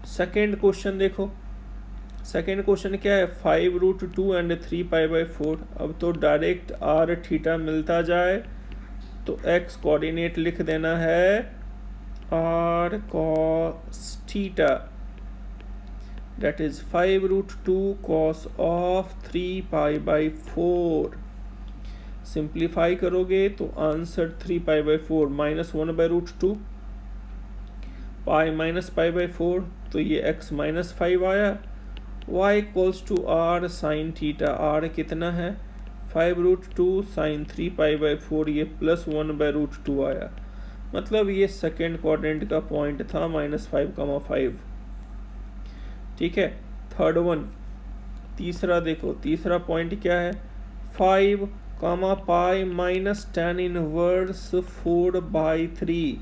सेकेंड क्वेश्चन देखो, सेकेंड क्वेश्चन क्या है 5√2 एंड 3π/4। अब तो डायरेक्ट r थीटा मिलता जाए तो x कोऑर्डिनेट लिख देना है r cos theta, that is 5√2 cos of 3π/4। Simplify करोगे तो आंसर 3π/4 माइनस 1/√2 पाई माइनस π/4, तो ये x -5 आया। y equals to r sine theta, r कितना है 5√2 साइन 3π/4, ये प्लस 1/√2 आया। मतलब ये सेकेंड क्वाड्रेंट का पॉइंट था -5, 5। ठीक है, थर्ड वन। तीसरा देखो, तीसरा पॉइंट क्या है 5, पाई माइनस tan इनवर्स 4/3।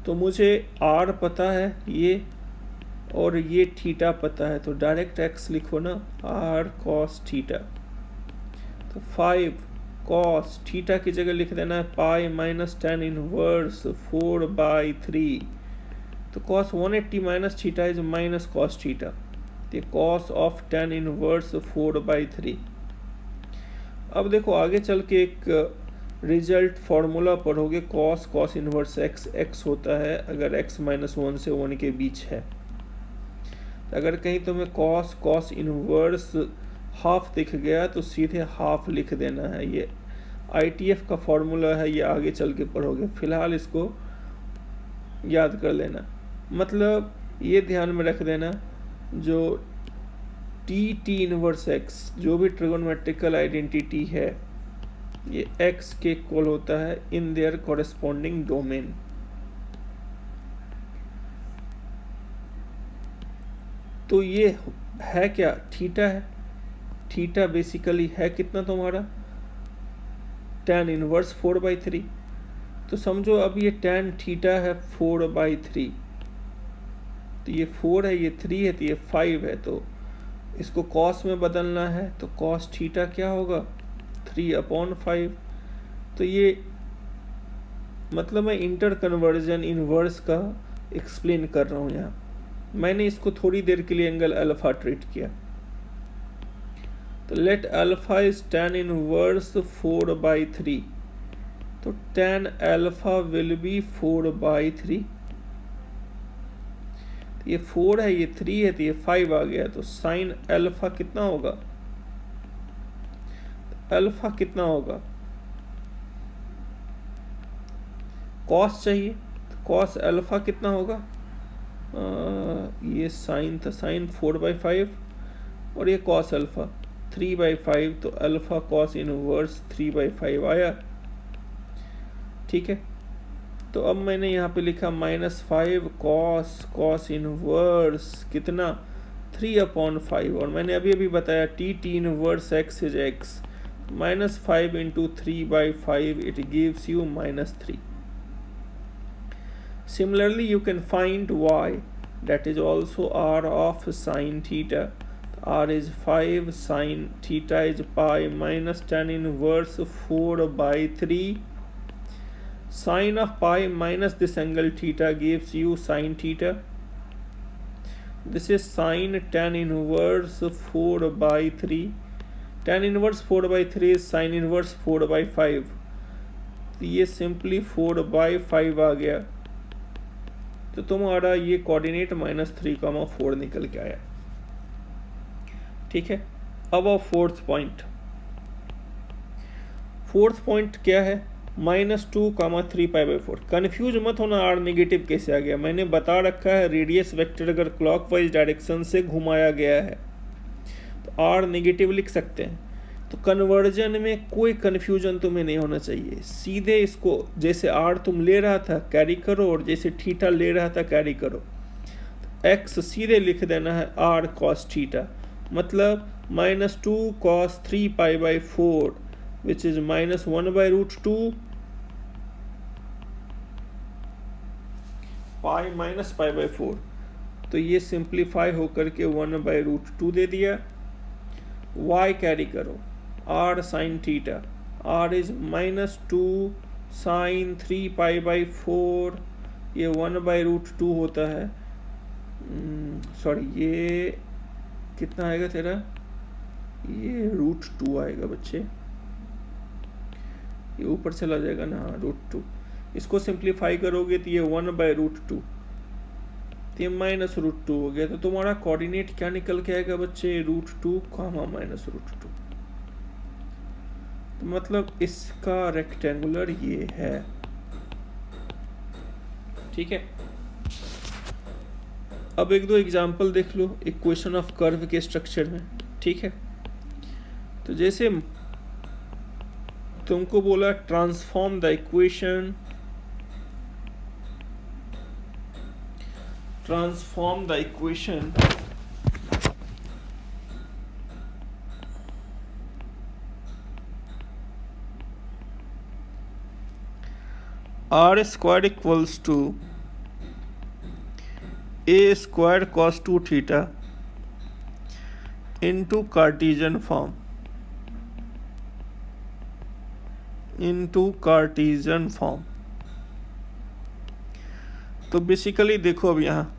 तो मुझे r पता है ये, और ये थीटा पता है, तो डायरेक्ट x लिखो ना r cos थीटा। तो 5 cos थीटा की जगह लिख देना है पाई माइनस tan इनवर्स 4/3। तो cos 180 minus theta is minus cos theta, तो cos ऑफ tan इनवर्स 4/3। अब देखो आगे चल के एक रिजल्ट फॉर्मूला पढ़ोगे, cos इनवर्स x होता है अगर x -1 से 1 के बीच है। अगर कहीं तुम्हें cos इनवर्स हाफ दिख गया तो सीधे हाफ लिख देना है। ये ITF का फॉर्मूला है, ये आगे चल के पढ़ोगे, फिलहाल इसको याद कर लेना। मतलब ये ध्यान में रख देना, जो t इनवर्स x जो भी ट्रिगोनोमेट्रिकल आइडेंटिटी है ये x के इक्वल होता है इन देयर कॉरेस्पॉन्डिंग डोमेन। तो ये है क्या, थीटा है। थीटा बेसिकली है कितना तुम्हारा, tan इनवर्स 4/3। तो समझो अब ये tan थीटा है 4/3, तो ये 4 है, ये 3 है, तो ये 5 है। तो इसको cos में बदलना है, तो cos थीटा क्या होगा, 3/5। तो ये मतलब मैं इंटर कन्वर्जन इनवर्स का एक्सप्लेन कर रहा हूँ यहाँ। मैंने इसको थोड़ी देर के लिए एंगल अल्फा ट्रीट किया। तो let alpha is tan inverse 4/3, तो tan अल्फा विल बी 4/3। तो ये 4 है, ये 3 है, तो ये 5 आ गया। तो साइन अल्फा कितना होगा, अल्फा कितना होगा, कॉस चाहिए, तो कॉस अल्फा कितना होगा, ये साइन था, साइन 4/5 और ये कॉस अल्फा 3/5, तो अल्फा कॉस इनवर्स 3/5 आया। ठीक है, तो अब मैंने यहाँ पे लिखा -5 कॉस इनवर्स कितना 3/5, और मैंने अभी अभी बताया T inverse x is x, -5 into 3/5 it gives you -3. Similarly, you can find y, that is also r of sine theta. R is 5, sine theta is pi, minus tan inverse 4/3. Sine of pi minus this angle theta gives you sine theta. This is sine tan inverse 4/3. Tan inverse 4/3 is sine inverse 4/5. तो ये simply 4/5 आ गया। तो तुम्हारा ये coordinate -3,4 निकल के आया। ठीक है, अब आओ फोर्थ पॉइंट। फोर्थ पॉइंट क्या है, -2,3π/4। कन्फ्यूज मत होना r नेगेटिव कैसे आ गया। मैंने बता रखा है रेडियस वेक्टर अगर क्लॉकवाइज डायरेक्शन से घुमाया गया है तो r नेगेटिव लिख सकते हैं। तो कन्वर्जन में कोई कन्फ्यूजन तुम्हें नहीं होना चाहिए, सीधे इसको जैसे r तुम ले रहा था कैरी करो, और जैसे थीटा ले रहा था कैरी करो। तो x सीधे लिख देना है r cos थीटा, मतलब -2 cos 3π/4 which is -1/√2 pi minus π/4। तो ये सिंप्लीफाई होकर के 1/√2 दे दिया। y कैरी करो, r sin theta, r is -2 sin 3π/4, ये 1/√2 होता है। सॉरी, ये कितना आएगा तेरा, ये √2 आएगा बच्चे, ये ऊपर चला जाएगा ना, हाँ √2। इसको सिंप्लीफाई करोगे तो ये 1/√2, तो ये -√2 हो गया। तो तुम्हारा कोऑर्डिनेट क्या निकल के आएगा बच्चे, √2, -√2। तो मतलब इसका रेक्टेंगुलर ये है। ठीक है, अब एक दो एग्जांपल देख लो इक्वेशन ऑफ कर्व के स्ट्रक्चर में। ठीक है, तो जैसे तुमको बोला transform the equation, r squared equals to a squared cos 2 theta into Cartesian form, तो बेसिकली देखो अब यहाँ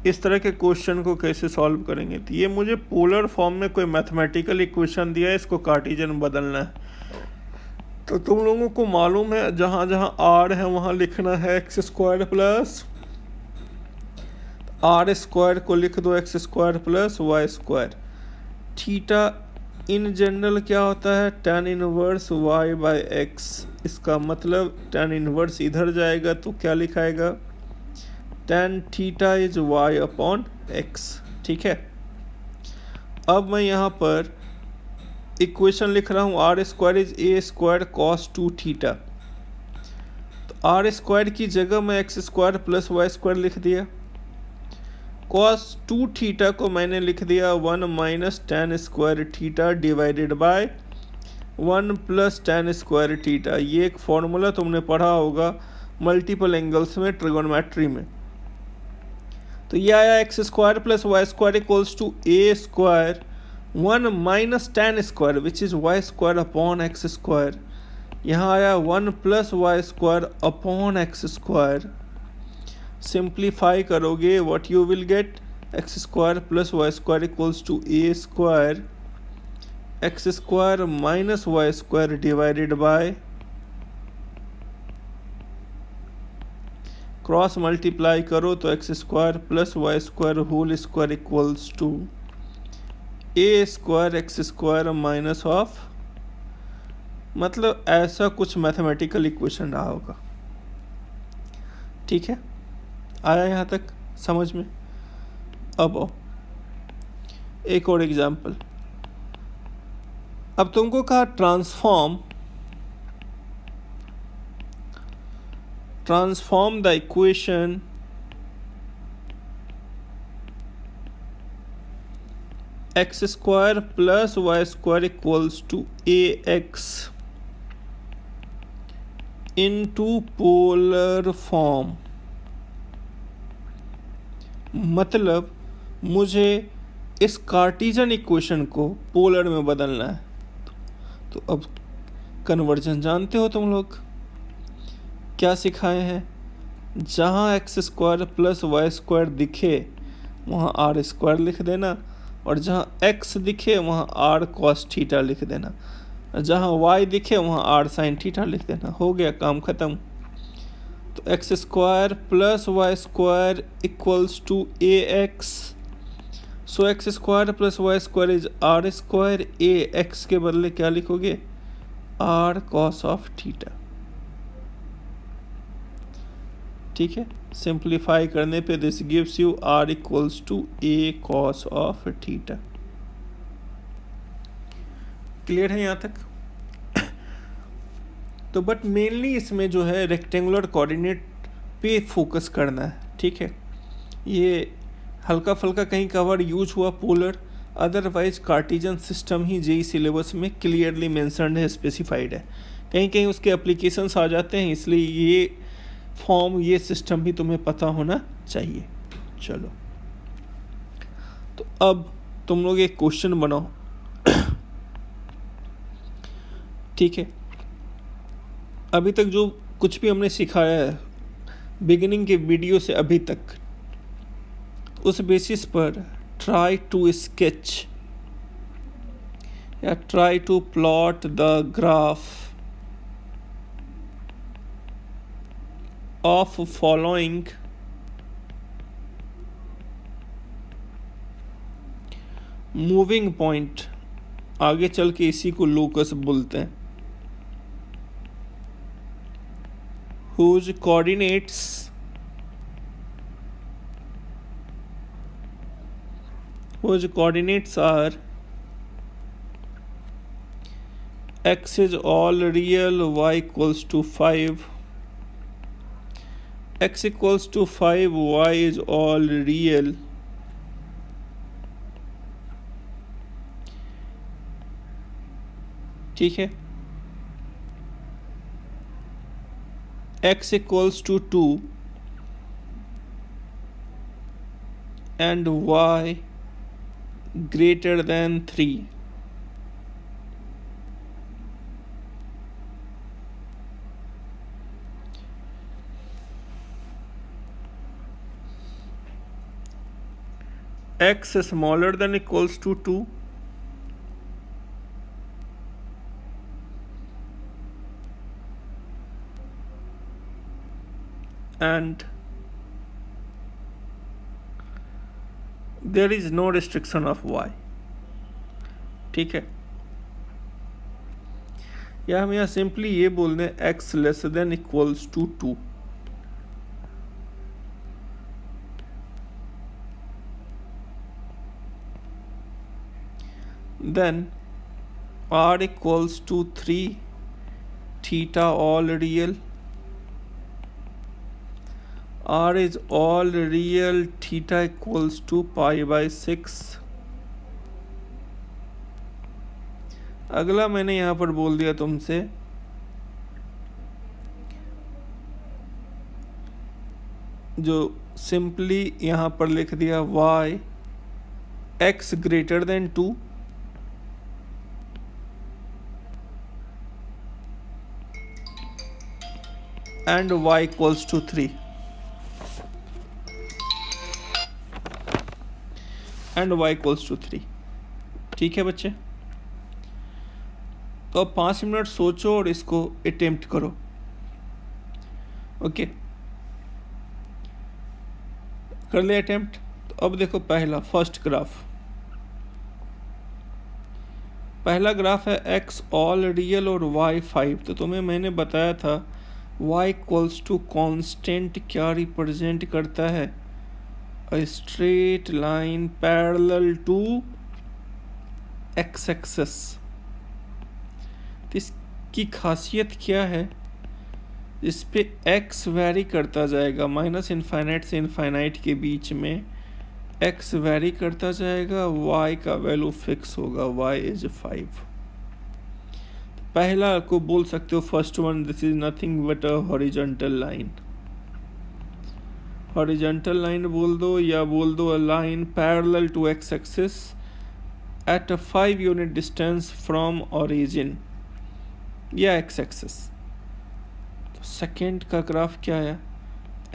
इस तरह के क्वेश्चन को कैसे सॉल्व करेंगे। तो ये मुझे पोलर फॉर्म में कोई मैथमेटिकल इक्वेशन दिया है, इसको कार्टेशियन बदलना है। तो तुम लोगों को मालूम है जहाँ जहाँ r है वहाँ लिखना है x² प्लस r² को लिख दो x² plus y²। Theta in general क्या होता है, tan इनवर्स y/x। इसका मतलब tan इनवर्स इधर जाएगा तो क्या लिखाएगा, tan थीटा इज y/x। ठीक है, अब मैं यहाँ पर इक्वेशन लिख रहा हूँ r² is a² cos 2 theta. तो r² की जगह मैं x² प्लस y² लिख दिया। cos 2 थीटा को मैंने लिख दिया 1 minus tan square theta divided by 1 plus tan square theta. ये एक फॉर्मूला तुमने पढ़ा होगा मल्टीपल एंगल्स में, ट्रिगोनोमेट्री में। तो ये आया X square plus Y square equals to A square 1 minus tan square which is Y square upon X square. यहाँ आया 1 plus Y square upon X square. Simplify करोगे what you will get, X square plus Y square equals to A square X square minus Y square divided by cross multiply करो तो x square plus Y square whole square equals to A square X square minus of, मतलब ऐसा कुछ mathematical equation रहा होगा। ठीक है, आया यहाँ तक समझ में? अब आओ एक और एग्जाम्पल। अब तुमको कहा transform the equation x square plus y square equals to ax into polar form। मतलब मुझे इस कार्टीजन इक्वेशन को पोलर में बदलना है। तो अब कन्वर्जन जानते हो तुम लोग, क्या सिखाए हैं, जहाँ x square plus Y square दिखे वहाँ आर स्क्वायर लिख देना, और जहाँ एक्स दिखे वहाँ आर कॉस थीटा लिख देना, जहाँ वाई दिखे वहाँ आर साइन थीटा लिख देना। हो गया काम ख़त्म। तो x square plus Y square equals to a x. So x square plus Y square is r square. A x के बदले क्या लिखोगे, आर कॉस ऑफ थीटा। ठीक है, सिंप्लीफाई करने पे this gives you r equals to a cos of theta. Clear है यहाँ तक? तो बट मेनली इसमें जो है रेक्टेंगुलर कोऑर्डिनेट पे फोकस करना है। ठीक है, ये हल्का फुल्का कहीं कवर यूज हुआ पोलर, अदरवाइज कार्टिजन सिस्टम ही जेई सिलेबस में क्लियरली मेंशन्ड है, स्पेसिफाइड है। कहीं कहीं उसके एप्लीकेशंस आ जाते हैं, इसलिए ये फॉर्म, ये सिस्टम भी तुम्हें पता होना चाहिए। चलो, तो अब तुम लोग एक क्वेश्चन बनाओ। ठीक है, अभी तक जो कुछ भी हमने सिखाया है बिगिनिंग के वीडियो से अभी तक, उस बेसिस पर ट्राई टू स्केच या try to plot the graph of following moving point. आगे चल के इसी को लोकस बोलते हैं। whose coordinates are x is all real, y equals to 5, x equals to 5, y is all real, ठीक है, x equals to 2 and y greater than 3. X smaller than equals to 2 and there is no restriction of y। ठीक है, या हम यहाँ simply ये बोल दें x less than equals to 2। then r equals to 3, theta all real, R is all real, theta equals to π/6। अगला मैंने यहाँ पर बोल दिया तुमसे जो सिंपली यहाँ पर लिख दिया y x greater than 2 and y equals to 3 and y equals to 3। ठीक है बच्चे, तो अब 5 मिनट सोचो और इसको अटेम्प्ट करो। ओके, कर ले अटेम्प्ट। तो अब देखो पहला ग्राफ है x ऑल रियल और y 5। तो तुम्हें मैंने बताया था y इक्वल्स टू कॉन्स्टेंट क्या रिप्रेजेंट करता है, a straight line parallel to x axis. तो इसकी खासियत क्या है, इस पे x वेरी करता जाएगा, माइनस इनफाइनाइट से इनफाइनाइट के बीच में x वेरी करता जाएगा, y का वैल्यू फिक्स होगा, y इज 5। पहला को बोल सकते हो first one, this is nothing but a horizontal line. Horizontal line बोल दो या बोल दो a line parallel to x axis at a 5 unit distance from origin या x एक्सिस। तो सेकेंड का ग्राफ क्या है,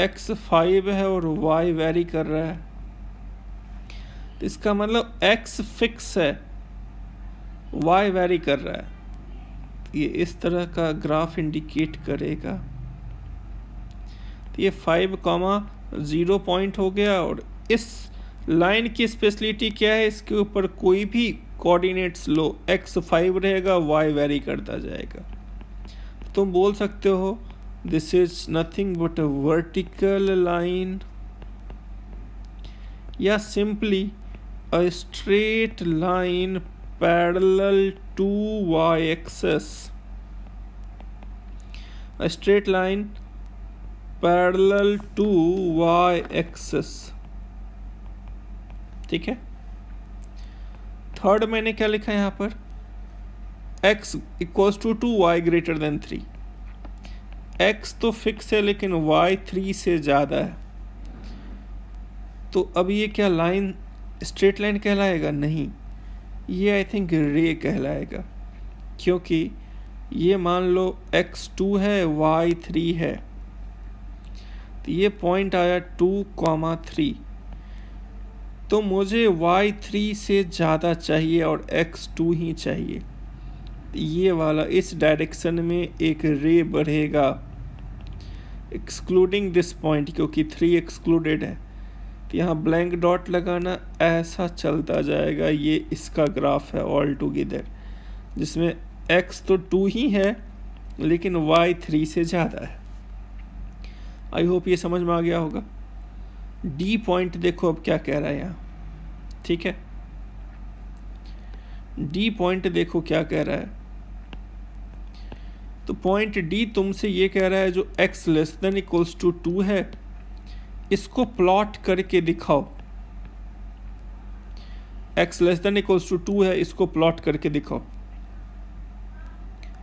x 5 है और y वेरी कर रहा है। तो इसका मतलब x फिक्स है, y वेरी कर रहा है। ये इस तरह का ग्राफ इंडिकेट करेगा। तो ये 5,0 पॉइंट हो गया। और इस लाइन की स्पेशलिटी क्या है, इसके ऊपर कोई भी कोऑर्डिनेट्स लो, x 5 रहेगा, y वेरी करता जाएगा। तुम बोल सकते हो this is nothing but a vertical line या simply a straight line parallel to y-axis, a straight line parallel to y-axis। ठीक है, थर्ड मैंने क्या लिखा है यहाँ पर, x equals to 2 y greater than 3। x तो फिक्स है लेकिन y 3 से ज़्यादा है। तो अब ये क्या लाइन स्ट्रेट लाइन कहलाएगा? नहीं, ये आई थिंक रे कहलाएगा, क्योंकि ये मान लो x2 है, y 3 है। तो ये पॉइंट आया 2,3। तो मुझे y 3 से ज़्यादा चाहिए और x2 ही चाहिए। ये वाला इस डायरेक्शन में एक रे बढ़ेगा एक्सक्लूडिंग दिस पॉइंट, क्योंकि 3 एक्सक्लूडेड है। तो यहाँ ब्लैंक डॉट लगाना, ऐसा चलता जाएगा। ये इसका ग्राफ है ऑल टुगेदर, जिसमें x तो 2 ही है लेकिन y 3 से ज़्यादा है। आई होप ये समझ में आ गया होगा। डी पॉइंट देखो अब क्या कह रहा है यहाँ, ठीक है। डी पॉइंट देखो क्या कह रहा है। तो पॉइंट डी तुमसे ये कह रहा है जो x less than equals to 2 है, इसको प्लॉट करके दिखाओ। x less than equals to 2 है, इसको प्लॉट करके दिखाओ।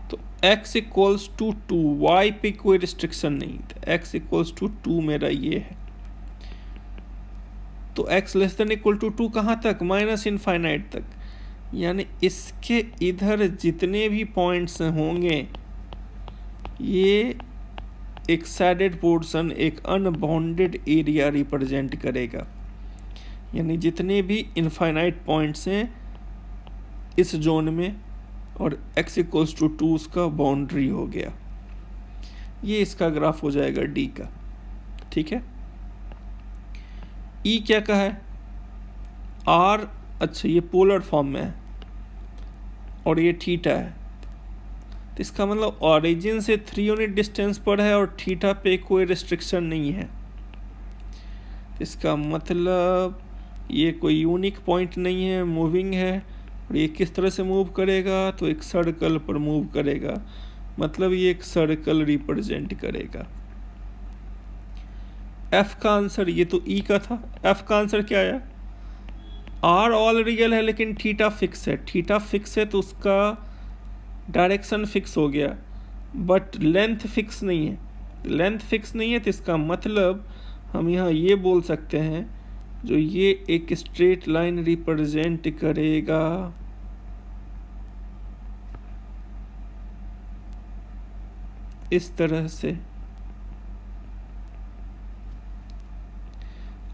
तो x इक्वल्स टू 2, y पे कोई रिस्ट्रिक्शन नहीं, तो x इक्वल्स टू 2 मेरा ये है। तो x less than equal to 2 कहाँ तक? माइनस इनफाइनाइट तक। यानी इसके इधर जितने भी पॉइंट्स होंगे, ये एक सैडेड पोर्शन, एक अनबाउंडेड एरिया रिप्रेजेंट करेगा। यानी जितने भी इनफाइनाइट पॉइंट्स हैं इस जोन में, और x इक्वल्स टू 2 उसका बाउंड्री हो गया। ये इसका ग्राफ हो जाएगा डी का, ठीक है। ई क्या का है? आर, अच्छा ये पोलर फॉर्म में है और ये थीटा है। तो इसका मतलब ओरिजिन से 3 यूनिट डिस्टेंस पर है और थीटा पे कोई रिस्ट्रिक्शन नहीं है। इसका मतलब ये कोई यूनिक पॉइंट नहीं है, मूविंग है। और ये किस तरह से मूव करेगा? तो एक सर्कल पर मूव करेगा, मतलब ये एक सर्कल रिप्रेजेंट करेगा। एफ का आंसर, ये तो ई का था, एफ का आंसर क्या आया? आर ऑल रियल है लेकिन थीटा फिक्स है, थीटा फिक्स है तो उसका डायरेक्शन फिक्स हो गया, बट लेंथ फिक्स नहीं है। लेंथ फिक्स नहीं है तो इसका मतलब हम यहाँ ये बोल सकते हैं जो ये एक स्ट्रेट लाइन रिप्रेजेंट करेगा, इस तरह से।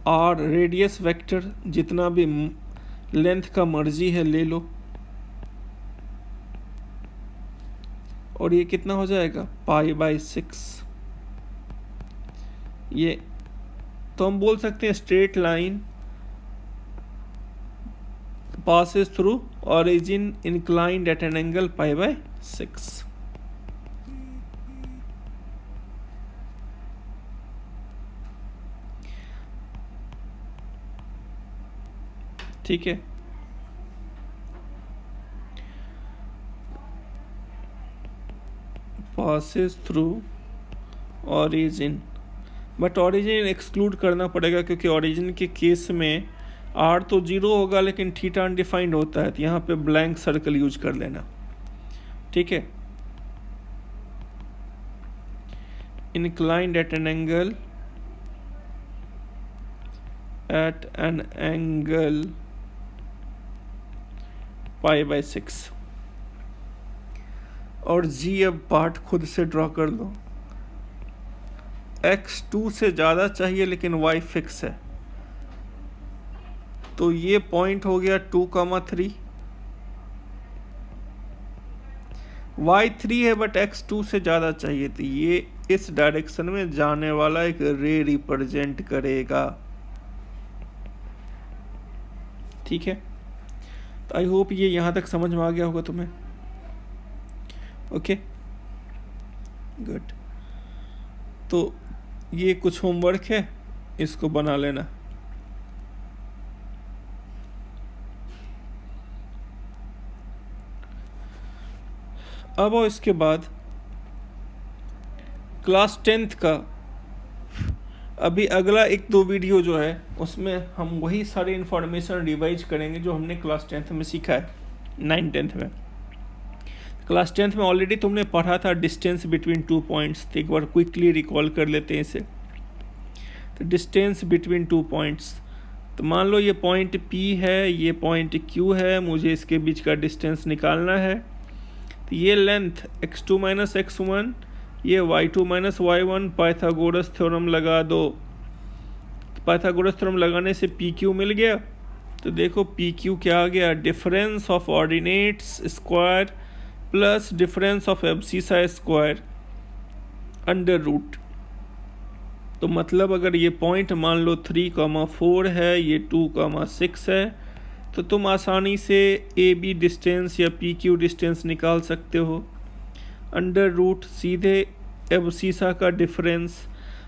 और रेडियस वेक्टर जितना भी लेंथ का मर्जी है ले लो, और ये कितना हो जाएगा? π/6। ये तो हम बोल सकते हैं straight line passes through origin inclined at an angle π/6। ठीक है, passes through origin, but origin exclude करना पड़ेगा क्योंकि ऑरिजिन के केस में आर तो 0 होगा लेकिन थीटा अनडिफाइंड होता है, तो यहाँ पे ब्लैंक सर्कल यूज कर लेना। ठीक है, inclined at an angle π/6। और जी अब पार्ट खुद से ड्रॉ कर लो। x 2 से ज़्यादा चाहिए लेकिन y फिक्स है, तो ये पॉइंट हो गया 2,3, y 3 है बट x 2 से ज़्यादा चाहिए, तो ये इस डायरेक्शन में जाने वाला एक रे रिप्रेजेंट करेगा। ठीक है, तो आई होप ये यहाँ तक समझ में आ गया होगा तुम्हें। ओके गुड, तो ये कुछ होमवर्क है, इसको बना लेना। अब और इसके बाद क्लास 10th का अभी अगला 1-2 वीडियो जो है उसमें हम वही सारी इन्फॉर्मेशन रिवाइज करेंगे जो हमने क्लास 10th में सीखा है 9th-10th में। क्लास 10th में ऑलरेडी तुमने पढ़ा था डिस्टेंस बिटवीन 2 पॉइंट्स, तो एक बार क्विकली रिकॉल कर लेते हैं इसे। तो डिस्टेंस बिटवीन 2 पॉइंट्स, तो मान लो ये पॉइंट P है, ये पॉइंट Q है, मुझे इसके बीच का डिस्टेंस निकालना है। तो ये लेंथ x2 - x1, ये y2 - y1, पाइथागोरस थ्योरम लगा दो। पाइथागोरस थ्योरम लगाने से PQ मिल गया। तो देखो PQ क्या आ गया? Difference of ordinates square plus difference of abscissa square under root. तो मतलब अगर ये पॉइंट मान लो 3,4 है, ये 2,6 है, तो तुम आसानी से AB डिस्टेंस या PQ डिस्टेंस निकाल सकते हो। अंडर रूट सीधे एब्सिसा का डिफरेंस।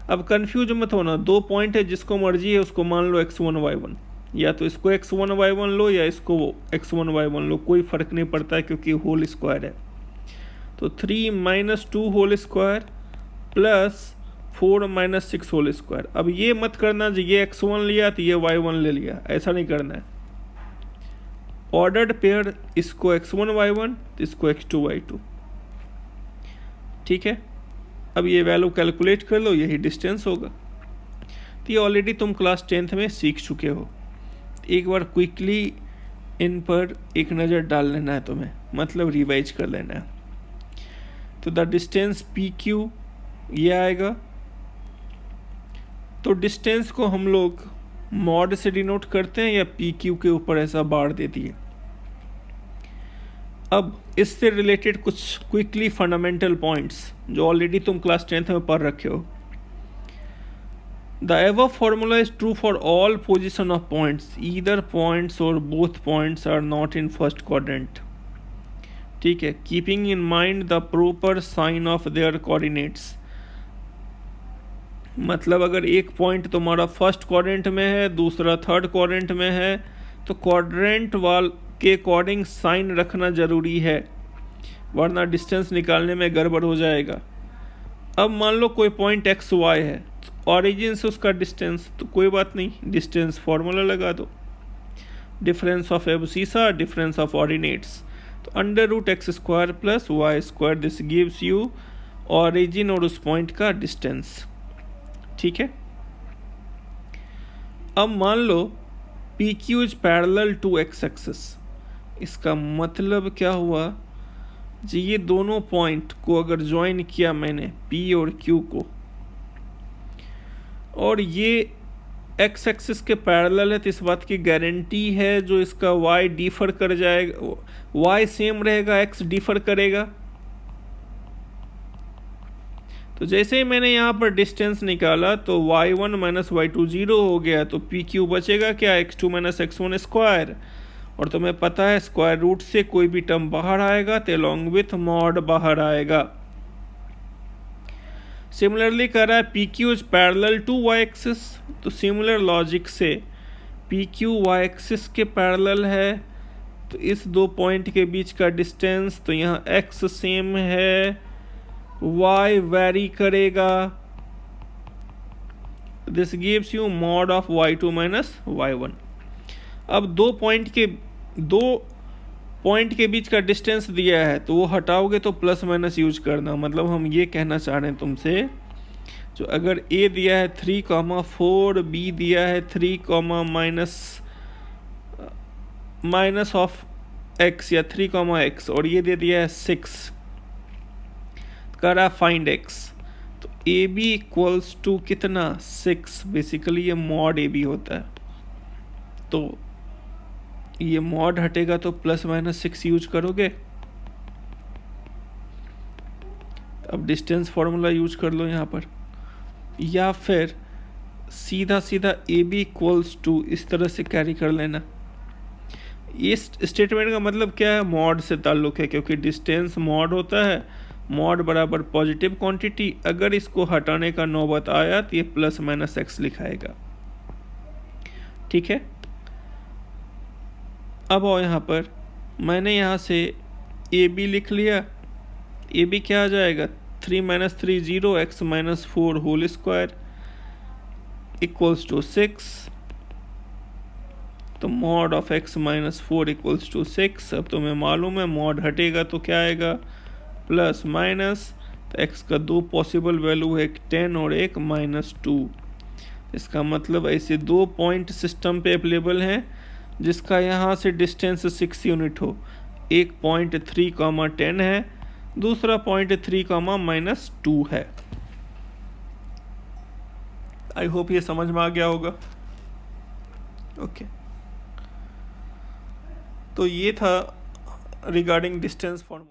अब कंफ्यूज मत होना, 2 पॉइंट है, जिसको मर्जी है उसको मान लो x1 y1, या तो इसको x1 y1 लो या इसको x1 y1 लो, कोई फ़र्क नहीं पड़ता है क्योंकि होल स्क्वायर है। तो 3 - 2 whole square plus 4 - 6 whole square. अब ये मत करना जी ये x1 लिया तो ये y1 ले लिया, ऐसा नहीं करना है। ऑर्डर्ड पेयर, इसको x1 y1 तो इसको x2 y2। ठीक है, अब ये वैल्यू कैलकुलेट कर लो, यही डिस्टेंस होगा। तो ये ऑलरेडी तुम क्लास 10th में सीख चुके हो, एक बार क्विकली इन पर एक नज़र डाल लेना है तुम्हें, मतलब रिवाइज कर लेना है। तो द डिस्टेंस PQ ये आएगा। तो डिस्टेंस को हम लोग मॉड से डिनोट करते हैं या PQ के ऊपर ऐसा बार दे दिए। अब इससे रिलेटेड कुछ क्विकली फंडामेंटल पॉइंट्स जो ऑलरेडी तुम क्लास 10th में पढ़ रखे हो। The above formula is true for all position of points. Either points or both points are not in first quadrant. ठीक है, keeping in mind the proper sign of their coordinates. मतलब अगर एक point तुम्हारा फर्स्ट क्वाड्रेंट में है, दूसरा third quadrant में है, तो क्वाड्रेंट वाल के अकॉर्डिंग साइन रखना ज़रूरी है, वरना डिस्टेंस निकालने में गड़बड़ हो जाएगा। अब मान लो कोई पॉइंट XY है, ऑरिजिन से उसका डिस्टेंस, तो कोई बात नहीं, डिस्टेंस फॉर्मूला लगा दो, difference of abscissa, difference of ordinates, तो under root x square plus Y square, this gives you origin और उस पॉइंट का डिस्टेंस। ठीक है, अब मान लो P Q is parallel to X axis, इसका मतलब क्या हुआ जी, ये दोनों पॉइंट को अगर ज्वाइन किया मैंने पी और क्यू को, और ये एक्स एक्सिस के पैरेलल है, तो इस बात की गारंटी है जो इसका वाई डिफर कर जाएगा, वाई सेम रहेगा, एक्स डिफर करेगा। तो जैसे ही मैंने यहाँ पर डिस्टेंस निकाला तो y1 माइनस y2 0 हो गया, तो पी क्यू बचेगा क्या, x2 माइनस x1 स्क्वायर, और तुम्हें पता है स्क्वायर रूट से कोई भी टर्म बाहर आएगा तो अलॉन्ग विथ मॉड बाहर आएगा। सिमिलरली कह रहा है P Q is parallel to y axis, तो सिमिलर लॉजिक से पी क्यू वाई एक्सिस के पैरेलल है, तो इस दो पॉइंट के बीच का डिस्टेंस, तो यहाँ x सेम है, y वैरी करेगा, this gives you mod of y2 minus y1। अब दो पॉइंट के बीच का डिस्टेंस दिया है, तो वो हटाओगे तो प्लस माइनस यूज करना, मतलब हम ये कहना चाह रहे हैं तुमसे, जो अगर a दिया है 3,4, b दिया है 3, माइनस ऑफ x या 3, x, और ये दे दिया है 6, करा फाइंड x, तो ए बी इक्वल्स टू कितना 6, बेसिकली ये मॉड ए बी होता है, तो ये मॉड हटेगा तो प्लस माइनस 6 यूज करोगे। अब डिस्टेंस फॉर्मूला यूज कर लो यहाँ पर, या फिर सीधा सीधा ए बी इक्वल्स टू इस तरह से कैरी कर लेना। इस स्टेटमेंट का मतलब क्या है, मॉड से ताल्लुक है, क्योंकि डिस्टेंस मॉड होता है, मॉड बराबर पॉजिटिव क्वांटिटी, अगर इसको हटाने का नौबत आया तो ये प्लस माइनस एक्स लिखाएगा। ठीक है, अब आओ यहाँ पर, मैंने यहाँ से ए बी लिख लिया, ए बी क्या आ जाएगा 3 minus 3 0, x minus 4 whole square equals to 6, तो mod of x minus 4 equals to 6। अब तुम्हें मालूम है मॉड हटेगा तो क्या आएगा प्लस माइनस, तो एक्स का दो पॉसिबल वैल्यू है, एक 10 और एक -2। इसका मतलब ऐसे दो पॉइंट सिस्टम पे अवेलेबल हैं जिसका यहाँ से डिस्टेंस 6 यूनिट हो, एक पॉइंट 3, 10 है, दूसरा पॉइंट 3, -2 है। आई होप ये समझ में आ गया होगा। ओके, तो ये था रिगार्डिंग डिस्टेंस फॉर्मूला।